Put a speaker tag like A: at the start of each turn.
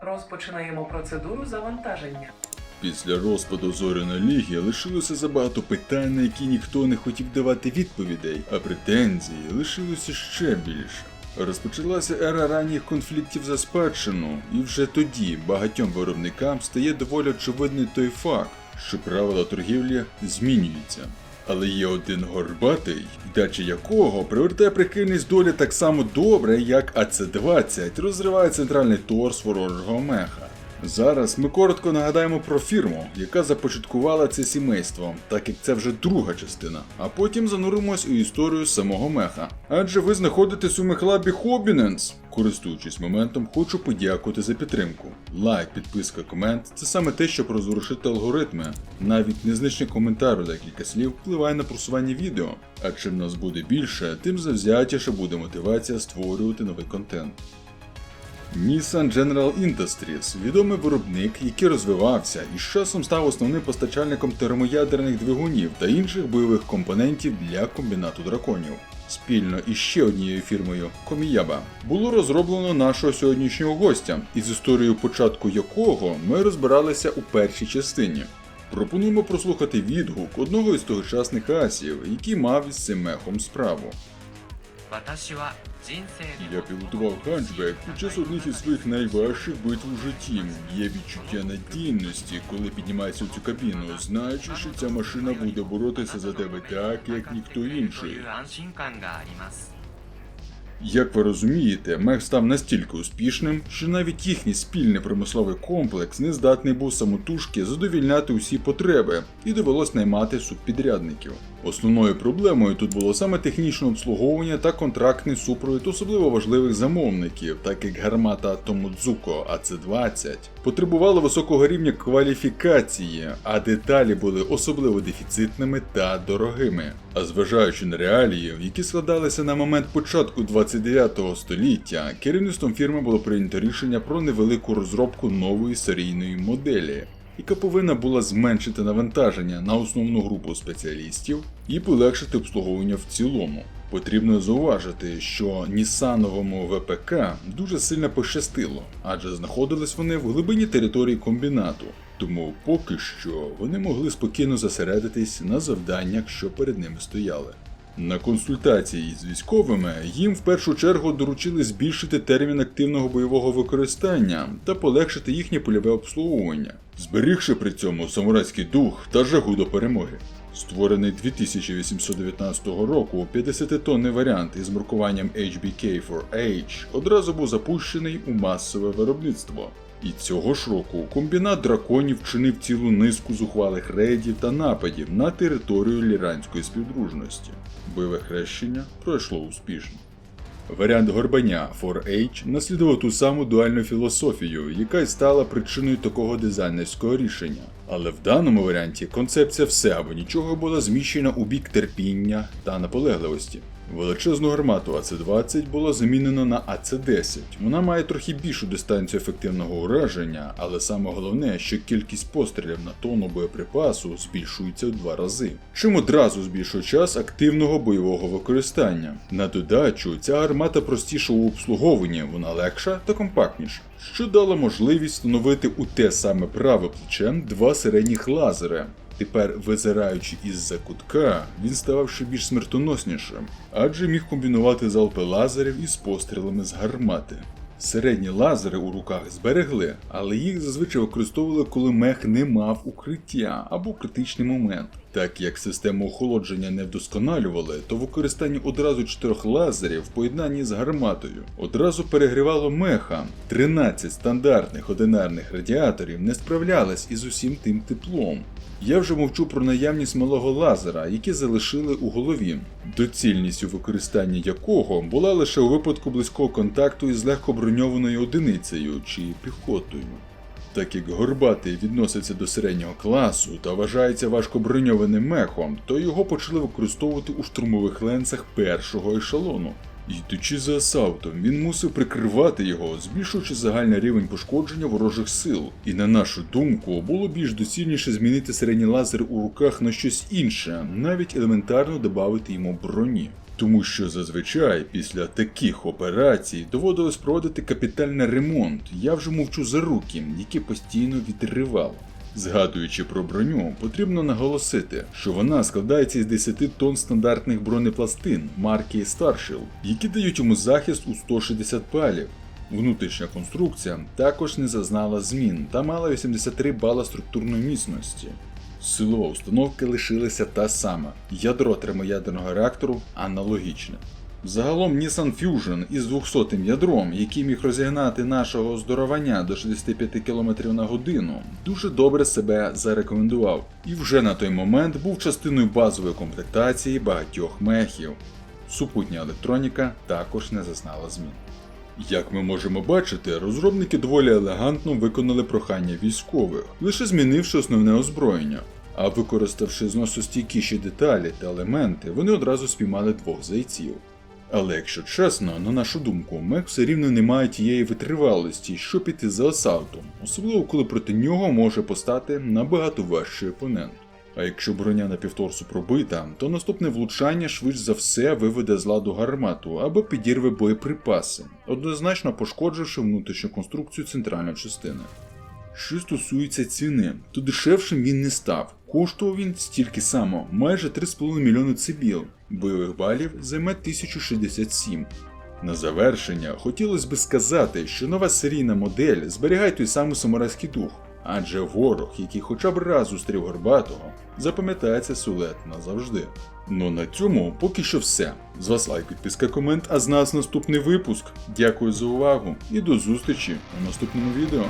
A: Розпочинаємо процедуру завантаження.
B: Після розпаду Зоряної Ліги лишилося забагато питань, на які ніхто не хотів давати відповідей, а претензій лишилося ще більше. Розпочалася ера ранніх конфліктів за спадщину, і вже тоді багатьом виробникам стає доволі очевидний той факт, що правила торгівлі змінюються. Але є один горбатий, вдача якого привертає прихильність долі так само добре, як АЦ-20 розриває центральний торс ворожого меха. Зараз ми коротко нагадаємо про фірму, яка започаткувала це сімейство, так як це вже друга частина, а потім зануримось у історію самого меха. Адже ви знаходитесь у мехлабі Хобіненс. Користуючись моментом, хочу подякувати за підтримку. Лайк, підписка, комент – це саме те, що розворушити алгоритми. Навіть незначний коментар у декілька слів впливає на просування відео. А чим нас буде більше, тим завзятіше буде мотивація створювати новий контент. Nissan General Industries – відомий виробник, який розвивався і з часом став основним постачальником термоядерних двигунів та інших бойових компонентів для комбінату драконів. Спільно із ще однією фірмою – Коміяба було розроблено нашого сьогоднішнього гостя, із історією початку якого ми розбиралися у першій частині. Пропонуємо прослухати відгук одного із тогочасних асів, який мав із цим мехом справу. Я пілотував ханчбек під час одних із своїх найважчих битв у житті. Є відчуття надійності, коли піднімаєшся в цю кабіну, знаючи, що ця машина буде боротися за тебе так, як ніхто інший. Як ви розумієте, мех став настільки успішним, що навіть їхній спільний промисловий комплекс не здатний був самотужки задовільняти усі потреби, і довелось наймати субпідрядників. Основною проблемою тут було саме технічне обслуговування та контрактний супровід особливо важливих замовників, так як гармата Томодзуко АЦ-20 потребувала високого рівня кваліфікації, а деталі були особливо дефіцитними та дорогими. А зважаючи на реалії, які складалися на момент початку 29 століття, керівництвом фірми було прийнято рішення про невелику розробку нової серійної моделі, яка повинна була зменшити навантаження на основну групу спеціалістів і полегшити обслуговування в цілому. Потрібно зауважити, що Нісановому ВПК дуже сильно пощастило, адже знаходились вони в глибині території комбінату, тому поки що вони могли спокійно зосередитись на завданнях, що перед ними стояли. На консультації з військовими їм в першу чергу доручили збільшити термін активного бойового використання та полегшити їхнє польове обслуговування, зберігши при цьому самурайський дух та жагу до перемоги. Створений 2819 року 50-тонний варіант із маркуванням HBK4H одразу був запущений у масове виробництво. І цього ж року комбінат драконів вчинив цілу низку зухвалих рейдів та нападів на територію Ліранської співдружності. Бойове хрещення пройшло успішно. Варіант горбаня 4H наслідував ту саму дуальну філософію, яка й стала причиною такого дизайнерського рішення. Але в даному варіанті концепція все або нічого була зміщена у бік терпіння та наполегливості. Величезну гармату АЦ-20 було замінено на АЦ-10. Вона має трохи більшу дистанцію ефективного ураження, але саме головне, що кількість пострілів на тонну боєприпасу збільшується в 2 рази, чим одразу збільшує час активного бойового використання. На додачу, ця гармата простіша у обслуговуванні, вона легша та компактніша, що дало можливість встановити у те саме праве плече 2 середніх лазери. Тепер, визираючи із-за кутка, він ставав ще більш смертоноснішим, адже міг комбінувати залпи лазерів із пострілами з гармати. Середні лазери у руках зберегли, але їх зазвичай використовували, коли мех не мав укриття або критичний момент. Так як систему охолодження не вдосконалювали, то використання одразу 4 лазерів в поєднанні з гарматою одразу перегрівало меха. 13 стандартних одинарних радіаторів не справлялись із усім тим теплом. Я вже мовчу про наявність малого лазера, які залишили у голові, доцільність у використанні якого була лише у випадку близького контакту із легкоброньованою одиницею чи піхотою. Так як горбатий відноситься до середнього класу та вважається важкоброньованим мехом, то його почали використовувати у штурмових ленцах першого ешелону. Йдучи за асаутом, він мусив прикривати його, збільшуючи загальний рівень пошкодження ворожих сил. І на нашу думку, було більш доцільніше змінити середній лазер у руках на щось інше, навіть елементарно додати йому броні. Тому що зазвичай після таких операцій доводилось проводити капітальний ремонт, я вже мовчу за руки, які постійно відривало. Згадуючи про броню, потрібно наголосити, що вона складається із 10 тонн стандартних бронепластин марки Starship, які дають йому захист у 160 балів. Внутрішня конструкція також не зазнала змін та мала 83 бала структурної міцності. Силова установка лишилася та сама, ядро термоядерного реактору аналогічне. Загалом Nissan Fusion із 200-м ядром, який міг розігнати нашого оздоровання до 65 км на годину, дуже добре себе зарекомендував і вже на той момент був частиною базової комплектації багатьох мехів. Супутня електроніка також не зазнала змін. Як ми можемо бачити, розробники доволі елегантно виконали прохання військових, лише змінивши основне озброєння. А використавши зносостійкіші деталі та елементи, вони одразу спіймали двох зайців. Але якщо чесно, на нашу думку, мех все рівно не має тієї витривалості, щоб піти за асалтом, особливо коли проти нього може постати набагато важчий опонент. А якщо броня на півторсу пробита, то наступне влучання швидше за все виведе з ладу гармату або підірве боєприпаси, однозначно пошкодживши внутрішню конструкцію центральної частини. Що стосується ціни, то дешевшим він не став. Коштував він стільки само, майже 3,5 мільйони цибіл, бойових балів займе 1067. На завершення хотілося б сказати, що нова серійна модель зберігає той самий самурайський дух, адже ворог, який хоча б раз зустрів Горбатого, запам'ятається силует назавжди. Ну на цьому поки що все. З вас лайк, підписка, комент, а з нас наступний випуск. Дякую за увагу і до зустрічі у наступному відео.